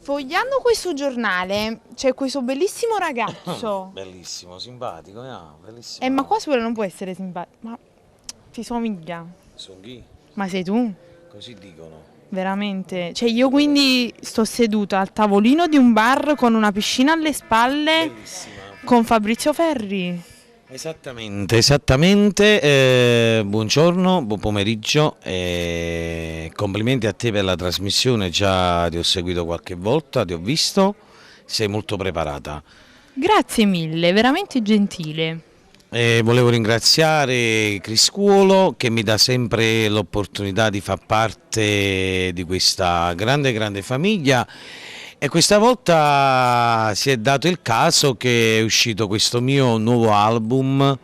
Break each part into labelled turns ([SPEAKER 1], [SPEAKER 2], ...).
[SPEAKER 1] Sfogliando questo giornale c'è questo bellissimo ragazzo.
[SPEAKER 2] Bellissimo, simpatico, bellissimo.
[SPEAKER 1] Ma qua sopra non può essere simpatico. Ma ti somiglia?
[SPEAKER 2] Sono chi?
[SPEAKER 1] Ma sei tu?
[SPEAKER 2] Così dicono.
[SPEAKER 1] Veramente? Cioè io quindi sto seduta al tavolino di un bar con una piscina alle spalle.
[SPEAKER 2] Bellissima.
[SPEAKER 1] Con Fabrizio Ferri.
[SPEAKER 2] Esattamente. Buongiorno, buon pomeriggio. Complimenti a te per la trasmissione, già ti ho seguito qualche volta, ti ho visto, sei molto preparata.
[SPEAKER 1] Grazie mille, veramente gentile.
[SPEAKER 2] Volevo ringraziare Criscuolo che mi dà sempre l'opportunità di far parte di questa grande famiglia. E questa volta si è dato il caso che è uscito questo mio nuovo album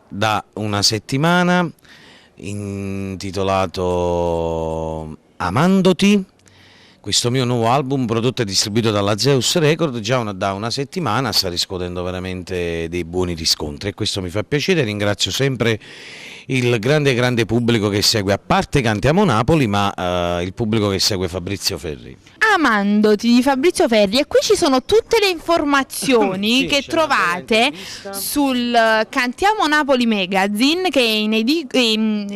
[SPEAKER 2] da una settimana intitolato Amandoti. Questo mio nuovo album prodotto e distribuito dalla Zeus Record già da una settimana sta riscuotendo veramente dei buoni riscontri e questo mi fa piacere. Ringrazio sempre il grande pubblico che segue, a parte Cantiamo Napoli, ma il pubblico che segue Fabrizio Ferri.
[SPEAKER 1] Amandoti di Fabrizio Ferri, e qui ci sono tutte le informazioni
[SPEAKER 2] Sì,
[SPEAKER 1] che trovate sul Cantiamo Napoli Magazine, che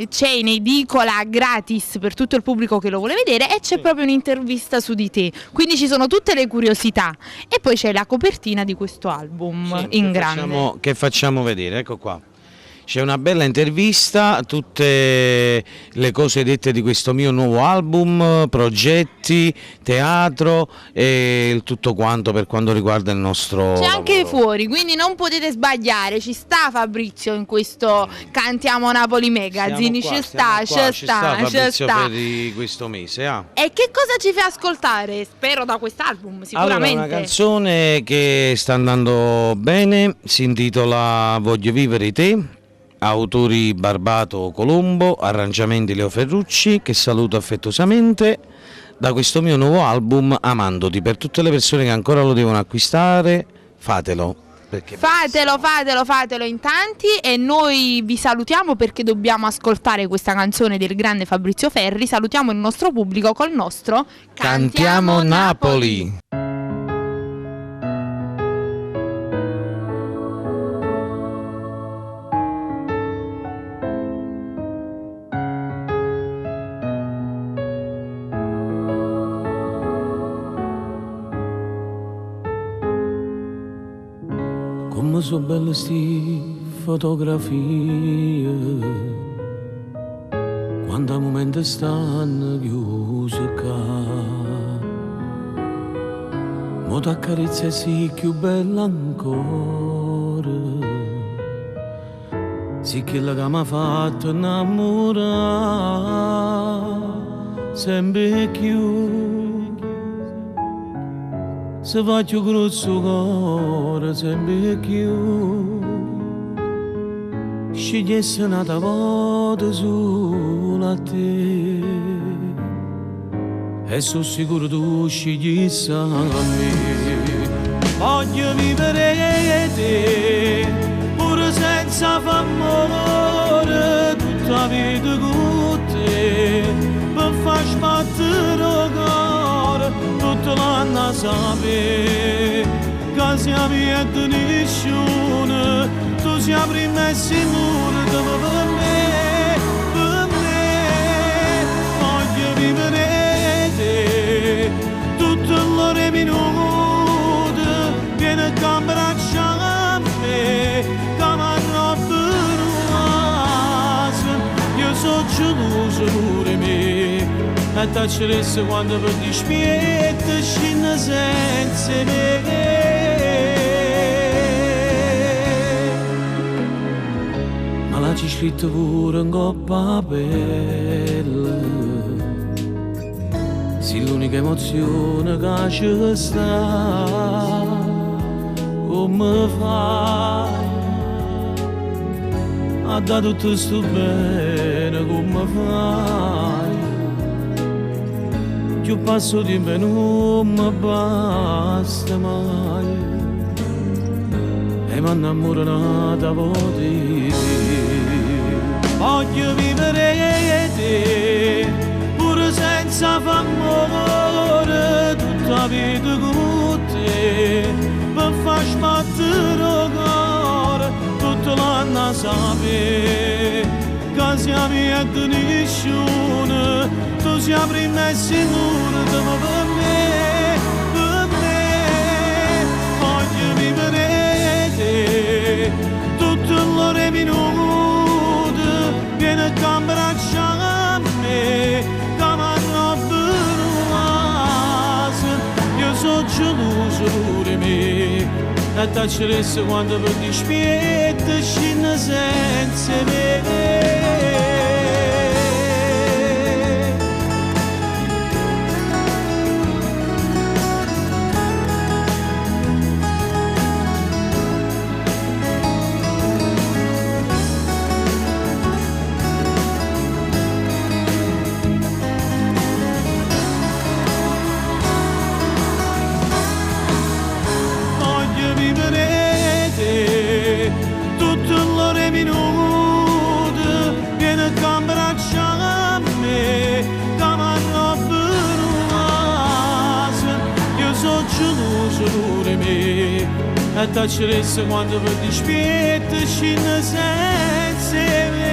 [SPEAKER 1] c'è in edicola gratis per tutto il pubblico che lo vuole vedere, e c'è proprio un'intervista su di te, quindi ci sono tutte le curiosità e poi c'è la copertina di questo album in grande.
[SPEAKER 2] Che facciamo vedere, ecco qua. C'è una bella intervista, tutte le cose dette di questo mio nuovo album, progetti, teatro e il tutto quanto per quanto riguarda il nostro
[SPEAKER 1] C'è anche
[SPEAKER 2] lavoro.
[SPEAKER 1] fuori, quindi non potete sbagliare, ci sta Fabrizio in questo Cantiamo Napoli Magazine, ci sta
[SPEAKER 2] Fabrizio per questo mese.
[SPEAKER 1] E che cosa ci fai ascoltare? Spero da quest'album, sicuramente.
[SPEAKER 2] Allora, una canzone che sta andando bene, si intitola Voglio vivere te. Autori Barbato Colombo, arrangiamenti Leo Ferrucci, che saluto affettuosamente da questo mio nuovo album Amandoti. Per tutte le persone che ancora lo devono acquistare, fatelo.
[SPEAKER 1] Fatelo in tanti, e noi vi salutiamo perché dobbiamo ascoltare questa canzone del grande Fabrizio Ferri. Salutiamo il nostro pubblico col nostro
[SPEAKER 2] Cantiamo Napoli.
[SPEAKER 3] Come sono belle sti fotografie, quando momenti stanno chiusi qua. Mo t'accarezza sì più bella ancora, sì quella che mi ha fatto innamorare, sempre più. Se faccio grosso cuore sempre più, scegliesse un'altra volta solo a te, e sono sicuro tu scegliessi a me. Voglio vivere te, pure senza famore, tutta la vita con te, per far sbattere il cuore tutto l'anno a sapere che siamo via di nessuno, tu sei prima e sicuro per me, voglio vivere te, tutto l'ore minuto, vieni a abbracciare a me, come roba nuova, io sono geloso pure me. E t'acceresse quando per dispietto scende senza me. Ma l'ha scritto pure in coppa bella, sì l'unica emozione che ci sta, come fai a dare tutto sto bene, come fai? Più passo di me non mi basta mai, e mi innamoro da voi. Voglio vivere te, pure senza famore, tutto tutta vita con te per far sbattere il cuore tutto l'anno sapere che siamo di nessuno tu sei prima e sicuro per me voglio vivere te tutto l'ore minuto vieni a abbracciare a me come roba nuova io sono geloso di me e t'acceresse quando per dispietto scende senza me. E t'acceresse quando per dispietto scende senza me.